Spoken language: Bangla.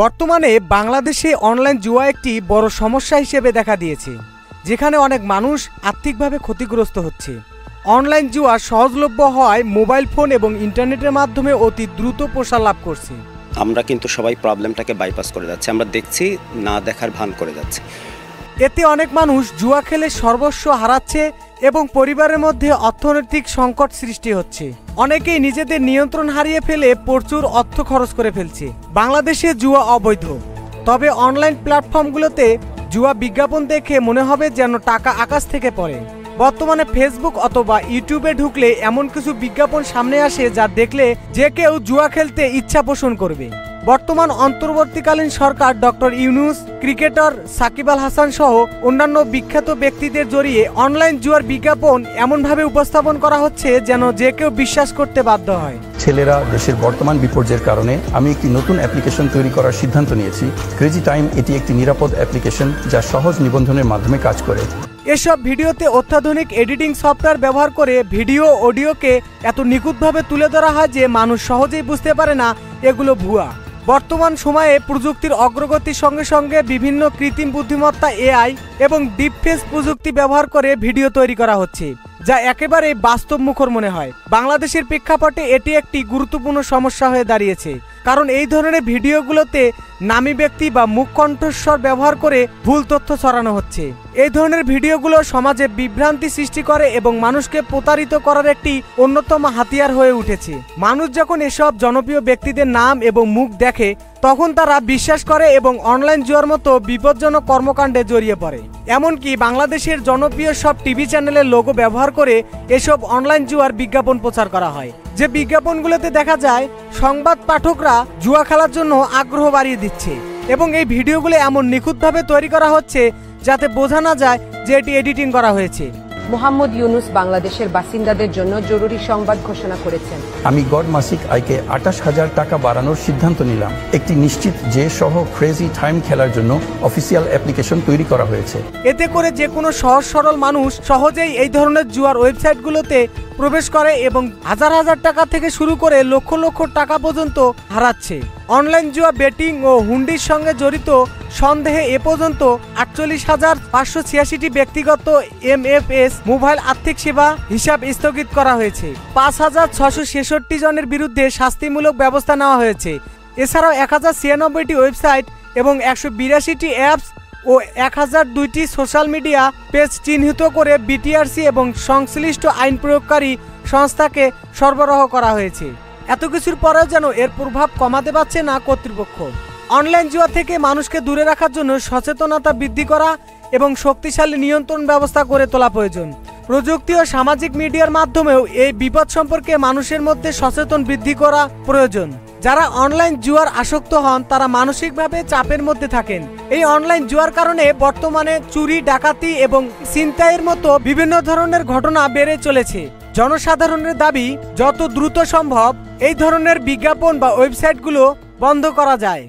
বর্তমানে বাংলাদেশে অনলাইন জুয়া একটি বড় সমস্যা হিসেবে দেখা দিয়েছে, যেখানে অনেক মানুষ আর্থিকভাবে ক্ষতিগ্রস্ত হচ্ছে। অনলাইন জুয়া সহজলভ্য হওয়ায় মোবাইল ফোন এবং ইন্টারনেটের মাধ্যমে অতি দ্রুত প্রসার লাভ করছে। আমরা কিন্তু সবাই প্রবলেমটাকে বাইপাস করে যাচ্ছি, আমরা দেখছি না দেখার ভান করে যাচ্ছি। এতে অনেক মানুষ জুয়া খেলে সর্বস্ব হারাচ্ছে এবং পরিবারের মধ্যে অর্থনৈতিক সংকট সৃষ্টি হচ্ছে। অনেকেই নিজেদের নিয়ন্ত্রণ হারিয়ে ফেলে প্রচুর অর্থ খরচ করে ফেলছে। বাংলাদেশে জুয়া অবৈধ, তবে অনলাইন প্ল্যাটফর্মগুলোতে জুয়া বিজ্ঞাপন দেখে মনে হবে যেন টাকা আকাশ থেকে পড়ে। বর্তমানে ফেসবুক অথবা ইউটিউবে ঢুকলে এমন কিছু বিজ্ঞাপন সামনে আসে যা দেখলে যে কেউ জুয়া খেলতে ইচ্ছা পোষণ করবে। বর্তমান অন্তর্বর্তীকালীন সরকার ডক্টর ইউনূস, ক্রিকেটার সাকিব আল হাসান সহ অন্যান্য বিখ্যাত ব্যক্তিদের জড়িয়ে অনলাইন জুয়ার বিজ্ঞাপন এমনভাবে উপস্থাপন করা হচ্ছে যেন যে কেউ বিশ্বাস করতে বাধ্য হয়। ছেলেরা দেশের বর্তমান বিপর্যয়ের কারণে আমি একটি নতুন অ্যাপ্লিকেশন তৈরি করার সিদ্ধান্ত নিয়েছি। ক্রেজি টাইম এটি একটি নিরাপদ অ্যাপ্লিকেশন যা সহজ নিবন্ধনের মাধ্যমে কাজ করে। এসব ভিডিওতে অত্যাধুনিক এডিটিং সফটওয়্যার ব্যবহার করে ভিডিও অডিওকে এত নিখুঁতভাবে তুলে ধরা হয় যে মানুষ সহজেই বুঝতে পারে না এগুলো ভুয়া। বর্তমান সময়ে প্রযুক্তির অগ্রগতির সঙ্গে সঙ্গে বিভিন্ন কৃত্রিম বুদ্ধিমত্তা এআই এবং ডিপফেস প্রযুক্তি ব্যবহার করে ভিডিও তৈরি করা হচ্ছে, যা একেবারে বাস্তবমুখর মনে হয়। বাংলাদেশের প্রেক্ষাপটে এটি একটি গুরুত্বপূর্ণ সমস্যা হয়ে দাঁড়িয়েছে, কারণ এই ধরনের ভিডিওগুলোতে নামী ব্যক্তি বা মুখ কণ্ঠস্বর ব্যবহার করে ভুল তথ্য ছড়ানো হচ্ছে। এই ধরনের ভিডিওগুলো সমাজে বিভ্রান্তি সৃষ্টি করে এবং মানুষকে প্রতারিত করার একটি অন্যতম হাতিয়ার হয়ে উঠেছে। মানুষ যখন এসব জনপ্রিয় ব্যক্তিদের নাম এবং মুখ দেখে তখন তারা বিশ্বাস করে এবং অনলাইন জুয়ার মতো বিপজ্জনক কর্মকাণ্ডে জড়িয়ে পড়ে। এমনকি বাংলাদেশের জনপ্রিয় সব টিভি চ্যানেলের লোগো ব্যবহার করে এসব অনলাইন জুয়ার বিজ্ঞাপন প্রচার করা হয়, যে বিজ্ঞাপনগুলোতে দেখা যায় সংবাদ পাঠকরা জুয়া খেলার জন্য আগ্রহ বাড়িয়ে দিচ্ছে এবং এই ভিডিওগুলো এমন নিখুঁতভাবে তৈরি করা হচ্ছে যাতে বোঝা না যায় যে এটি এডিটিং করা হয়েছে। মোহাম্মদ ইউনূস বাংলাদেশের বাসিন্দাদের জন্য জরুরি সংবাদ ঘোষণা করেছেন। আমি গড় মাসিক আয়কে 28,000 টাকা বাড়ানোর সিদ্ধান্ত নিলাম। একটি নিশ্চিত যে সহ ক্রেজি টাইম খেলার জন্য অফিসিয়াল অ্যাপ্লিকেশন তৈরি করা হয়েছে। এতে করে যে কোনো সহজ সরল মানুষ সহজেই এই ধরনের জুয়ার ওয়েবসাইটগুলোতে প্রবেশ করে এবং হাজার হাজার টাকা থেকে শুরু করে লক্ষ লক্ষ টাকা পর্যন্ত হারাচ্ছে। অনলাইন জুয়া বেটিং ও হুন্ডির সঙ্গে জড়িত সন্দেহে এ পর্যন্ত 48,586টি ব্যক্তিগত MFS মোবাইল আর্থিক সেবা হিসাব স্থগিত করা হয়েছে। 5,666 জনের বিরুদ্ধে শাস্তিমূলক ব্যবস্থা নেওয়া হয়েছে। এছাড়াও 1096টি ওয়েবসাইট এবং 182টি অ্যাপস ও 1002টি সোশ্যাল মিডিয়া পেজ চিহ্নিত করে BTRC এবং সংশ্লিষ্ট আইন প্রয়োগকারী সংস্থাকে সরবরাহ করা হয়েছে। এত কিছুর পরেও যেন এর প্রভাব কমাতে পারছে না কর্তৃপক্ষ। অনলাইন জুয়া থেকে মানুষকে দূরে রাখার জন্য সচেতনতা বৃদ্ধি করা এবং শক্তিশালী নিয়ন্ত্রণ ব্যবস্থা গড়ে তোলা প্রয়োজন। প্রযুক্তি ও সামাজিক মিডিয়ার মাধ্যমেও এই বিপদ সম্পর্কে মানুষের মধ্যে সচেতন বৃদ্ধি করা প্রয়োজন। যারা অনলাইন জুয়ার আসক্ত হন তারা মানসিকভাবে চাপের মধ্যে থাকেন। এই অনলাইন জুয়ার কারণে বর্তমানে চুরি, ডাকাতি এবং ছিনতাইয়ের মতো বিভিন্ন ধরনের ঘটনা বেড়ে চলেছে। জনসাধারণের দাবি যত দ্রুত সম্ভব এই ধরনের বিজ্ঞাপন বা ওয়েবসাইটগুলো বন্ধ করা যায়।